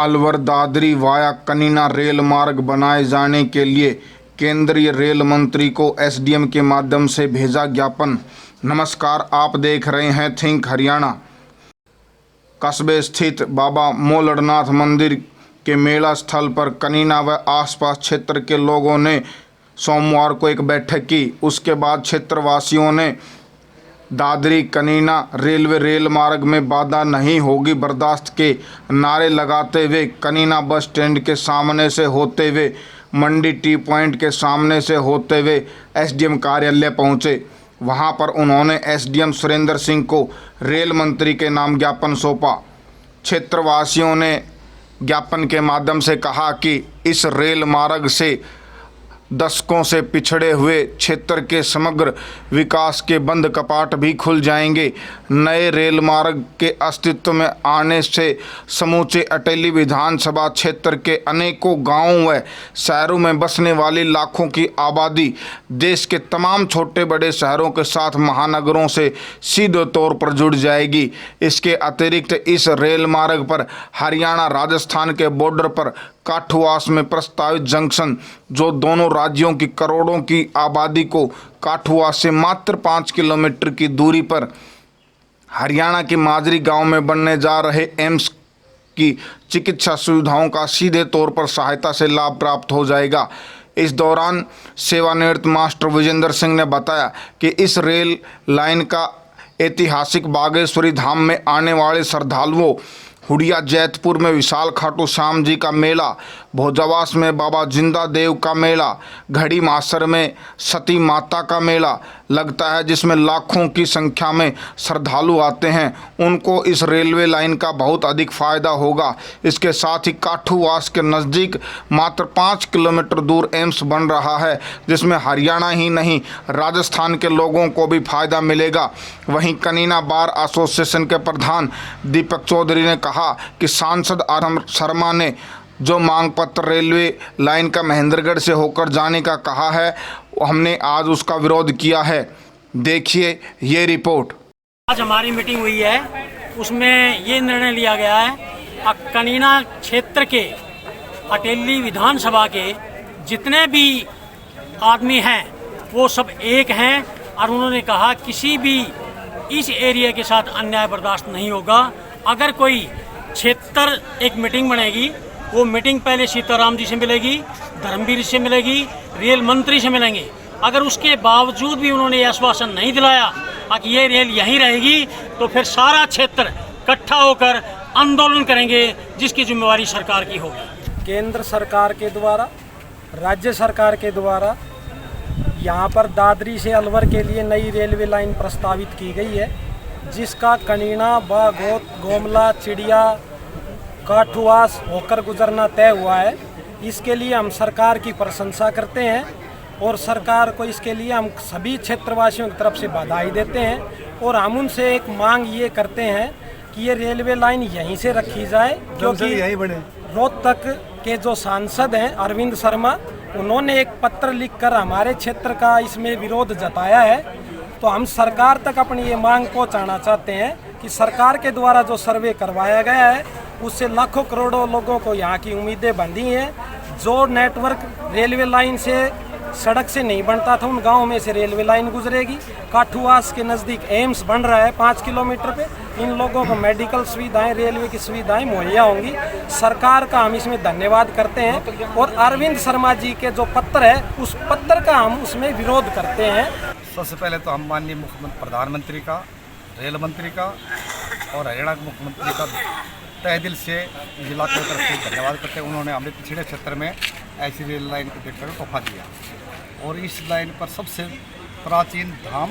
Alwar Dadri via Kanina rail मार्ग बनाए जाने के लिए केंद्रीय रेल मंत्री को एसडीएम के माध्यम से भेजा ज्ञापन। नमस्कार, आप देख रहे हैं थिंक हरियाणा। कस्बे स्थित बाबा मोलड़नाथ मंदिर के मेला स्थल पर कनीना व आसपास क्षेत्र के लोगों ने सोमवार को एक बैठक की। उसके बाद क्षेत्रवासियों ने दादरी कनीना रेल मार्ग में बाधा नहीं होगी बर्दाश्त के नारे लगाते हुए कनीना बस स्टैंड के सामने से होते हुए मंडी टी पॉइंट के सामने से होते हुए एसडीएम कार्यालय पहुंचे। वहां पर उन्होंने एसडीएम सुरेंद्र सिंह को रेल मंत्री के नाम ज्ञापन सौंपा। क्षेत्रवासियों ने ज्ञापन के माध्यम से कहा कि इस रेल मार्ग से दशकों से पिछड़े हुए क्षेत्र के समग्र विकास के बंद कपाट भी खुल जाएंगे। नए रेल मार्ग के अस्तित्व में आने से समूचे अटेली विधानसभा क्षेत्र के अनेकों गांवों व शहरों में बसने वाली लाखों की आबादी देश के तमाम छोटे बड़े शहरों के साथ महानगरों से सीधे तौर पर जुड़ जाएगी। इसके अतिरिक्त इस रेल मार्ग पर हरियाणा राजस्थान के बॉर्डर पर काठुआस में प्रस्तावित जंक्शन, जो दोनों राज्यों की करोड़ों की आबादी को काठुआस से मात्र 5 किलोमीटर की दूरी पर हरियाणा के माजरी गांव में बनने जा रहे एम्स की चिकित्सा सुविधाओं का सीधे तौर पर सहायता से लाभ प्राप्त हो जाएगा। इस दौरान सेवानिवृत्त मास्टर विजेंद्र सिंह ने बताया कि इस रेल लाइन का ऐतिहासिक बागेश्वरी धाम में आने वाले श्रद्धालुओं, हुडिया जैतपुर में विशाल खाटू श्याम जी का मेला, भोजवास में बाबा जिंदा देव का मेला, घड़ी मासर में सती माता का मेला लगता है, जिसमें लाखों की संख्या में श्रद्धालु आते हैं। उनको इस रेलवे लाइन का बहुत अधिक फायदा होगा। इसके साथ ही काठुआस के नज़दीक मात्र 5 किलोमीटर दूर एम्स बन रहा है, जिसमें हरियाणा ही नहीं राजस्थान के लोगों को भी फायदा मिलेगा। वहीं कनीना बार एसोसिएशन के प्रधान दीपक चौधरी ने कहा कि सांसद आर शर्मा ने जो मांग पत्र रेलवे लाइन का महेंद्रगढ़ से होकर जाने का कहा है, हमने आज उसका विरोध किया है। देखिए ये रिपोर्ट। आज हमारी मीटिंग हुई है, उसमें ये निर्णय लिया गया है कनीना क्षेत्र के अटेली विधानसभा के जितने भी आदमी हैं वो सब एक हैं, और उन्होंने कहा किसी भी इस एरिया के साथ अन्याय बर्दाश्त नहीं होगा। अगर कोई क्षेत्र एक मीटिंग बनेगी, वो मीटिंग पहले सीताराम जी से मिलेगी, धर्मवीर से मिलेगी, रेल मंत्री से मिलेंगे। अगर उसके बावजूद भी उन्होंने आश्वासन नहीं दिलाया कि ये रेल यहीं रहेगी, तो फिर सारा क्षेत्र इकट्ठा होकर आंदोलन करेंगे, जिसकी जिम्मेवारी सरकार की होगी। केंद्र सरकार के द्वारा, राज्य सरकार के द्वारा यहाँ पर दादरी से अलवर के लिए नई रेलवे लाइन प्रस्तावित की गई है, जिसका कनीना बागोत गोमला चिड़िया काठुआस होकर गुजरना तय हुआ है। इसके लिए हम सरकार की प्रशंसा करते हैं और सरकार को इसके लिए हम सभी क्षेत्रवासियों की तरफ से बधाई देते हैं। और हम उनसे एक मांग ये करते हैं कि ये रेलवे लाइन यहीं से रखी जाए, क्योंकि यहीं बने। रोहतक के जो सांसद हैं अरविंद शर्मा, उन्होंने एक पत्र लिखकर हमारे क्षेत्र का इसमें विरोध जताया है। तो हम सरकार तक अपनी ये मांग पहुंचाना चाहते हैं कि सरकार के द्वारा जो सर्वे करवाया गया है, उससे लाखों करोड़ों लोगों को यहाँ की उम्मीदें बंधी हैं। जो नेटवर्क रेलवे लाइन से सड़क से नहीं बनता था, उन गाँव में से रेलवे लाइन गुजरेगी। काठुआस के नज़दीक एम्स बन रहा है 5 किलोमीटर पे। इन लोगों को मेडिकल सुविधाएं, रेलवे की सुविधाएं मुहैया होंगी। सरकार का हम इसमें धन्यवाद करते हैं, और अरविंद शर्मा जी के जो पत्र है, उस पत्र का हम उसमें विरोध करते हैं। सबसे पहले तो हम माननीय मुख्यमंत्री, प्रधानमंत्री का, रेल मंत्री का और हरियाणा के मुख्यमंत्री का तहे दिल से जिला की तरफ से धन्यवाद करते हैं। उन्होंने हमें पिछड़े क्षेत्र में ऐसी रेल लाइन को देखने का तोहफा दिया। और इस लाइन पर सबसे प्राचीन धाम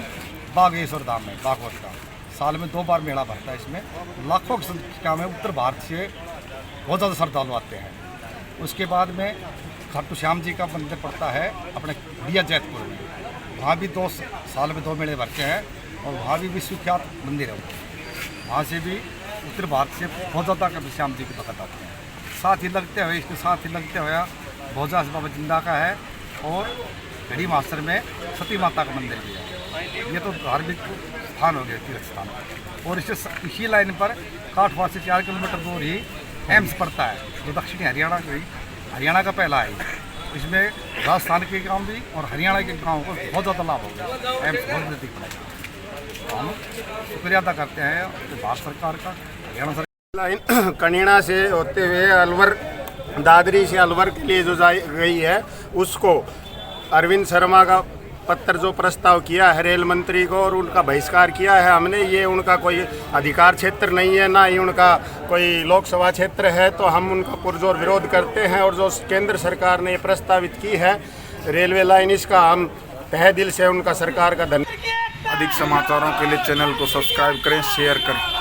बागेश्वर धाम है, बागवत का। साल में 2 बार मेला भरता है। इसमें लाखों की संख्या में उत्तर भारत से बहुत ज़्यादा श्रद्धालु आते हैं। उसके बाद में खाटू श्याम जी का मंदिर पड़ता है अपने हुडिया जैतपुर में। वहाँ भी 2 साल में 2 मेले भरते हैं, और वहाँ भी विश्वविख्यात मंदिर है। वहाँ से भी उत्तर भारत से बहुत ज़्यादा कभी श्याम जी के भक्त आते हैं। साथ ही लगते हुए, इसके साथ ही लगते हुए भोजा बाबा जिंदा का है, और घड़ी मास्टर में सती माता का मंदिर भी है। ये तो धार्मिक स्थान हो गए, तीर्थ स्थान। और इसी लाइन पर काठवास से 4 किलोमीटर दूर ही एम्स पड़ता है जो दक्षिणी हरियाणा का पहला है। इसमें राजस्थान के गांव भी और हरियाणा के गांव को बहुत ज़्यादा लाभ होगा, एम्स बहुत नज़दीक पड़ेगा। तो हम शुक्रिया अदा करते हैं भारत सरकार का, हरियाणा सरकार। लाइन कनीना से होते हुए अलवर, दादरी से अलवर के लिए जो गई है, उसको अरविंद शर्मा का पत्र जो प्रस्ताव किया है रेल मंत्री को और उनका बहिष्कार किया है हमने, ये उनका कोई अधिकार क्षेत्र नहीं है, ना ही उनका कोई लोकसभा क्षेत्र है। तो हम उनका पुरजोर विरोध करते हैं और जो केंद्र सरकार ने ये प्रस्तावित की है रेलवे लाइन, इसका हम तहे दिल से उनका सरकार का धन्यवाद। अधिक समाचारों के लिए चैनल को सब्सक्राइब करें, शेयर करें।